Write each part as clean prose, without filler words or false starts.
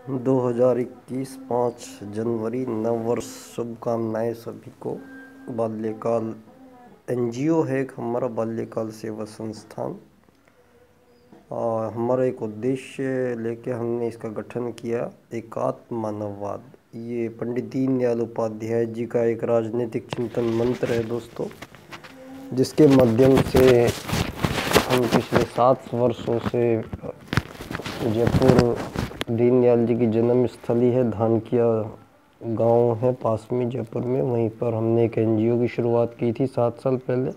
2021 5 जनवरी नव वर्ष शुभकामनाएं सभी को। बाल्यकाल एनजीओ है एक हमारा बाल्यकाल सेवा संस्थान और हमारा एक उद्देश्य लेके हमने इसका गठन किया, एकात्म मानववाद। ये पंडित दीनदयाल उपाध्याय जी का एक राजनीतिक चिंतन मंत्र है दोस्तों, जिसके माध्यम से हम पिछले 7 वर्षों से जयपुर दीनदयाल जी की जन्म स्थली है, धानकिया गांव है पास में जयपुर में, वहीं पर हमने एक एनजीओ की शुरुआत की थी 7 साल पहले।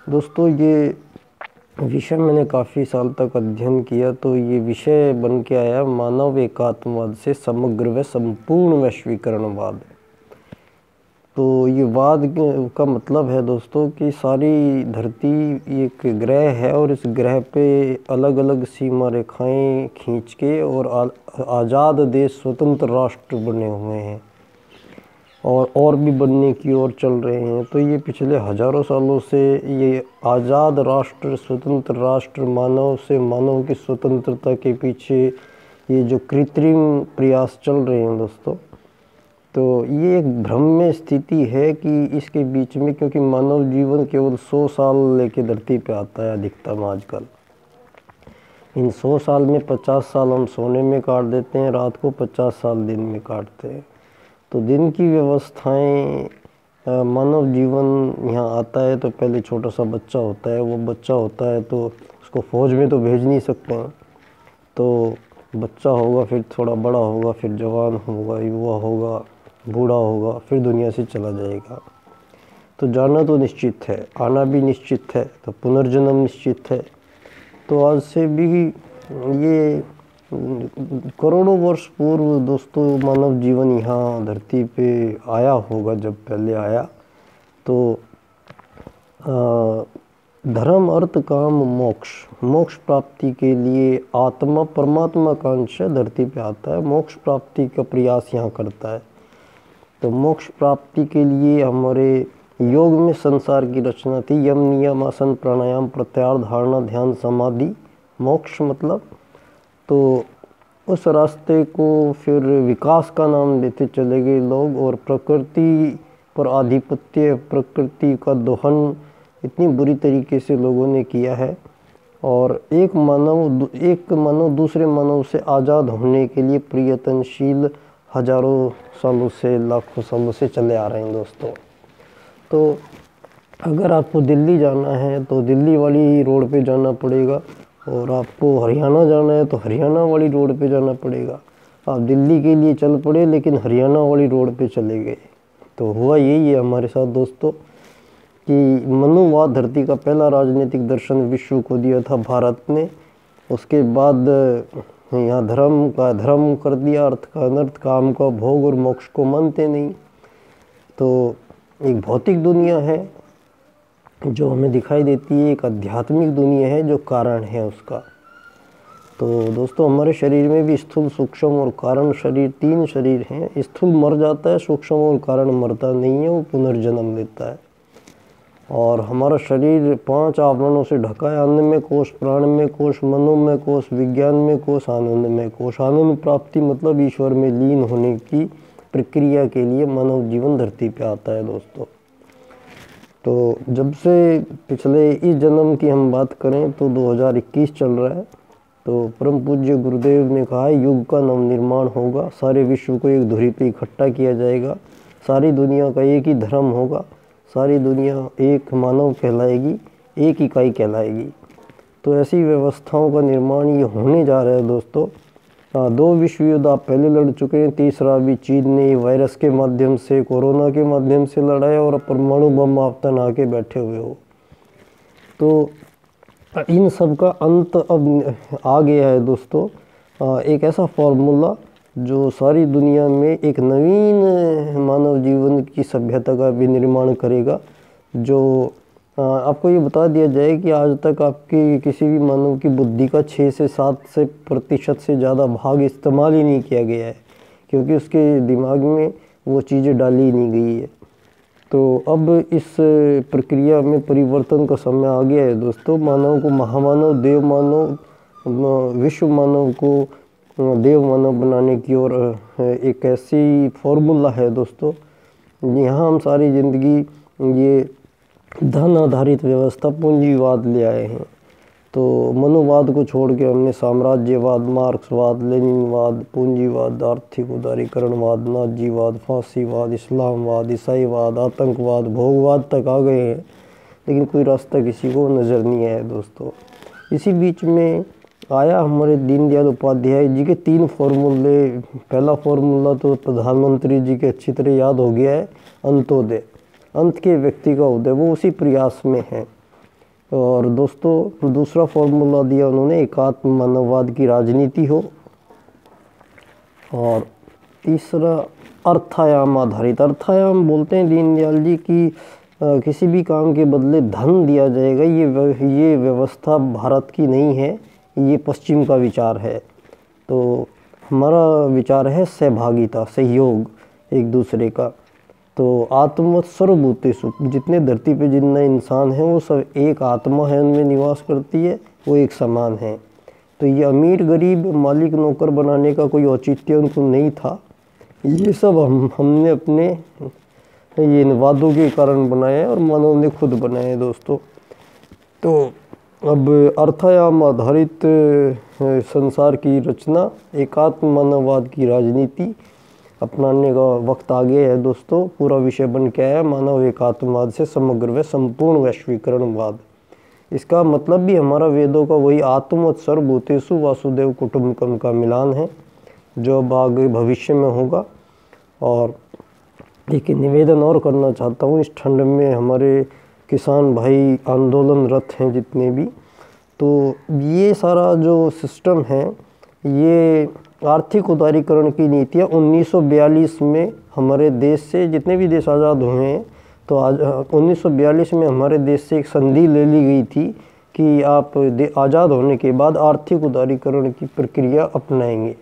दोस्तों ये विषय मैंने काफ़ी साल तक अध्ययन किया, तो ये विषय बन के आया मानव एकात्मवाद से समग्र व संपूर्ण वैश्वीकरणवाद। तो ये वाद का मतलब है दोस्तों कि सारी धरती एक ग्रह है और इस ग्रह पे अलग अलग सीमा रेखाएं खींच के और आज़ाद देश स्वतंत्र राष्ट्र बने हुए हैं और भी बनने की ओर चल रहे हैं। तो ये पिछले हज़ारों सालों से ये आज़ाद राष्ट्र, स्वतंत्र राष्ट्र, मानव से मानव की स्वतंत्रता के पीछे ये जो कृत्रिम प्रयास चल रहे हैं दोस्तों, तो ये एक भ्रम में स्थिति है कि इसके बीच में, क्योंकि मानव जीवन केवल 100 साल लेके धरती पे आता है अधिकतम आजकल। इन 100 साल में 50 साल हम सोने में काट देते हैं, रात को 50 साल दिन में काटते हैं। तो दिन की व्यवस्थाएं, मानव जीवन यहाँ आता है तो पहले छोटा सा बच्चा होता है, वो बच्चा होता है तो उसको फौज में तो भेज नहीं सकते हैं, तो बच्चा होगा, फिर थोड़ा बड़ा होगा, फिर जवान होगा, युवा होगा, बूढ़ा होगा, फिर दुनिया से चला जाएगा। तो जाना तो निश्चित है, आना भी निश्चित है, तो पुनर्जन्म निश्चित है। तो आज से भी ये करोड़ों वर्ष पूर्व दोस्तों मानव जीवन यहाँ धरती पे आया होगा। जब पहले आया तो धर्म, अर्थ, काम, मोक्ष प्राप्ति के लिए आत्मा परमात्मा का अंश धरती पे आता है, मोक्ष प्राप्ति का प्रयास यहाँ करता है। तो मोक्ष प्राप्ति के लिए हमारे योग में संसार की रचना थी, यम नियम आसन प्राणायाम प्रत्याहार धारणा ध्यान समाधि, मोक्ष मतलब। तो उस रास्ते को फिर विकास का नाम देते चले गए लोग, और प्रकृति पर आधिपत्य, प्रकृति का दोहन इतनी बुरी तरीके से लोगों ने किया है। और एक मानव दूसरे मानव से आज़ाद होने के लिए प्रयत्नशील हजारों सालों से, लाखों सालों से चले आ रहे हैं दोस्तों। तो अगर आपको दिल्ली जाना है तो दिल्ली वाली रोड पे जाना पड़ेगा, और आपको हरियाणा जाना है तो हरियाणा वाली रोड पे जाना पड़ेगा। आप दिल्ली के लिए चल पड़े लेकिन हरियाणा वाली रोड पे चले गए। तो हुआ यही है हमारे साथ दोस्तों कि मनुवाद धरती का पहला राजनीतिक दर्शन विश्व को दिया था भारत ने। उसके बाद यहाँ धर्म का धर्म कर दिया, अर्थ का अनर्थ, काम का भोग, और मोक्ष को मानते नहीं। तो एक भौतिक दुनिया है जो हमें दिखाई देती है, एक आध्यात्मिक दुनिया है जो कारण है उसका। तो दोस्तों हमारे शरीर में भी स्थूल, सूक्ष्म और कारण शरीर, 3 शरीर हैं। स्थूल मर जाता है, सूक्ष्म और कारण मरता नहीं है, वो पुनर्जन्म लेता है। और हमारा शरीर 5 आवरणों से ढका है, अन्न में कोश, प्राण में कोश, मनो में कोश, विज्ञान में कोश, आनंद में कोश। आनंद प्राप्ति मतलब ईश्वर में लीन होने की प्रक्रिया के लिए मानव जीवन धरती पे आता है दोस्तों। तो जब से पिछले इस जन्म की हम बात करें तो 2021 चल रहा है। तो परम पूज्य गुरुदेव ने कहा है युग का नवनिर्माण होगा, सारे विश्व को एक धुरी पे इकट्ठा किया जाएगा, सारी दुनिया का एक ही धर्म होगा, सारी दुनिया एक मानव कहलाएगी, एक इकाई कहलाएगी। तो ऐसी व्यवस्थाओं का निर्माण ये होने जा रहा है दोस्तों। 2 विश्व युद्ध आप पहले लड़ चुके हैं, तीसरा भी चीन ने वायरस के माध्यम से, कोरोना के माध्यम से लड़ा है, और परमाणु बम आप तना के बैठे हुए हो। तो इन सब का अंत अब आ गया है दोस्तों। एक ऐसा फॉर्मूला जो सारी दुनिया में एक नवीन मानव जीवन की सभ्यता का भी निर्माण करेगा। जो आपको ये बता दिया जाए कि आज तक आपकी किसी भी मानव की बुद्धि का 6 से 7% से ज़्यादा भाग इस्तेमाल ही नहीं किया गया है, क्योंकि उसके दिमाग में वो चीज़ें डाली ही नहीं गई है। तो अब इस प्रक्रिया में परिवर्तन का समय आ गया है दोस्तों। मानव को महामानव, देव मानव, विश्व मानव को देव मानव बनाने की ओर एक ऐसी फॉर्मूला है दोस्तों। यहाँ हम सारी ज़िंदगी ये धन आधारित व्यवस्था पूंजीवाद ले आए हैं। तो मनोवाद को छोड़ के हमने साम्राज्यवाद, मार्क्सवाद, लेनिनवाद, पूंजीवाद, आर्थिक उदारीकरणवाद, नाजीवाद, फांसीवाद, इस्लामवाद, ईसाईवाद, आतंकवाद, भोगवाद तक आ गए हैं, लेकिन कोई रास्ता किसी को नज़र नहीं आया दोस्तों। इसी बीच में आया हमारे दीनदयाल उपाध्याय जी के 3 फॉर्मूले। पहला फॉर्मूला तो प्रधानमंत्री जी के अच्छी तरह याद हो गया है, अंत्योदय, अंत के व्यक्ति का उदय, वो उसी प्रयास में है। और दोस्तों दूसरा फॉर्मूला दिया उन्होंने, एकात्म मानववाद की राजनीति हो। और तीसरा अर्थायाम आधारित, अर्थायाम बोलते हैं दीनदयाल जी की किसी भी काम के बदले धन दिया जाएगा, ये व्यवस्था भारत की नहीं है, ये पश्चिम का विचार है। तो हमारा विचार है सहभागिता, सहयोग एक दूसरे का। तो आत्मवत् सर्वभूतेषु, जितने धरती पे जितने इंसान हैं वो सब एक आत्मा है, उनमें निवास करती है, वो एक समान है। तो ये अमीर गरीब मालिक नौकर बनाने का कोई औचित्य उनको नहीं था। ये सब हमने अपने ये वादों के कारण बनाए और मानव ने खुद बनाए दोस्तों। तो अब अर्थायाम आधारित संसार की रचना, एकात्म मानववाद की राजनीति अपनाने का वक्त आ गया है दोस्तों। पूरा विषय बन के आया मानव एकात्मवाद से समग्र व संपूर्ण वैश्वीकरणवाद। इसका मतलब भी हमारा वेदों का वही आत्मवत् सर्वभूतेषु वासुदेव कुटुम्बकम का मिलान है, जो अब आगे भविष्य में होगा। और एक निवेदन और करना चाहता हूँ, इस ठंड में हमारे किसान भाई आंदोलनरत हैं जितने भी, तो ये सारा जो सिस्टम है, ये आर्थिक उदारीकरण की नीतियाँ 1942 में हमारे देश से, जितने भी देश आज़ाद हुए हैं, तो 1942 में हमारे देश से एक संधि ले ली गई थी कि आप आज़ाद होने के बाद आर्थिक उदारीकरण की प्रक्रिया अपनाएंगे।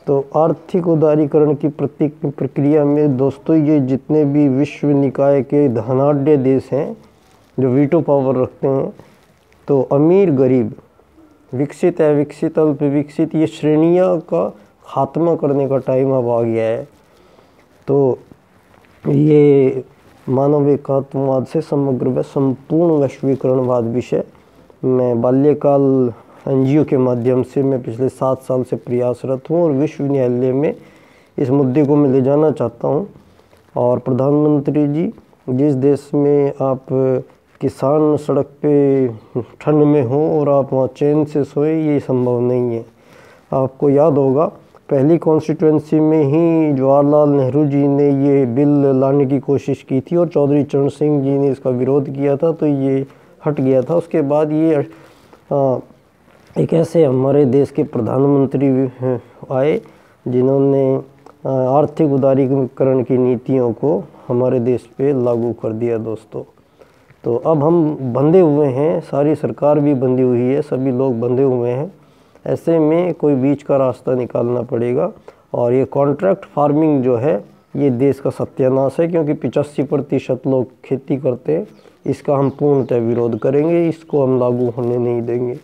तो आर्थिक उदारीकरण की प्रक्रिया में दोस्तों ये जितने भी विश्व निकाय के धनाढ्य देश हैं जो वीटो पावर रखते हैं, तो अमीर गरीब, विकसित अविकसित, अल्प विकसित, ये श्रेणियां का खात्मा करने का टाइम अब आ गया है। तो ये मानव एकात्मवाद से समग्र व संपूर्ण वैश्वीकरणवाद विषय मैं बाल्यकाल NGO के माध्यम से मैं पिछले 7 साल से प्रयासरत हूँ और विश्व न्यायालय में इस मुद्दे को मैं ले जाना चाहता हूँ। और प्रधानमंत्री जी, जिस देश में आप किसान सड़क पे ठंड में हो और आप वहाँ चैन से सोए, ये संभव नहीं है। आपको याद होगा पहली कॉन्स्टिट्यूंसी में ही जवाहरलाल नेहरू जी ने ये बिल लाने की कोशिश की थी और चौधरी चरण सिंह जी ने इसका विरोध किया था, तो ये हट गया था। उसके बाद ये एक ऐसे हमारे देश के प्रधानमंत्री आए जिन्होंने आर्थिक उदारीकरण की नीतियों को हमारे देश पे लागू कर दिया दोस्तों। तो अब हम बंधे हुए हैं, सारी सरकार भी बंधी हुई है, सभी लोग बंधे हुए हैं। ऐसे में कोई बीच का रास्ता निकालना पड़ेगा। और ये कॉन्ट्रैक्ट फार्मिंग जो है, ये देश का सत्यानाश है, क्योंकि 85% लोग खेती करते हैं। इसका हम पूर्णतः विरोध करेंगे, इसको हम लागू होने नहीं देंगे।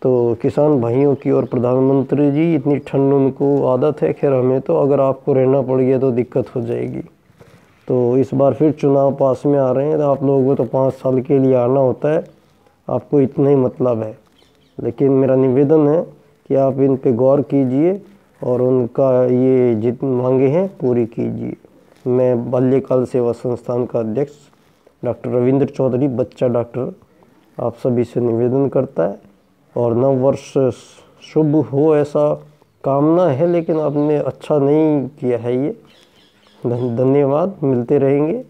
तो किसान भाइयों की और प्रधानमंत्री जी, इतनी ठंड उनको आदत है, खैर हमें तो अगर आपको रहना पड़ गया तो दिक्कत हो जाएगी। तो इस बार फिर चुनाव पास में आ रहे हैं, तो आप लोगों को तो 5 साल के लिए आना होता है, आपको इतना ही मतलब है। लेकिन मेरा निवेदन है कि आप इन पे गौर कीजिए और उनका ये जितनी मांगे हैं पूरी कीजिए। मैं बाल्यकाल सेवा संस्थान का अध्यक्ष डॉक्टर रविंद्र चौधरी, बच्चा डॉक्टर, आप सभी से निवेदन करता है। और नव वर्ष शुभ हो ऐसा कामना है, लेकिन आपने अच्छा नहीं किया है ये। धन्यवाद, मिलते रहेंगे।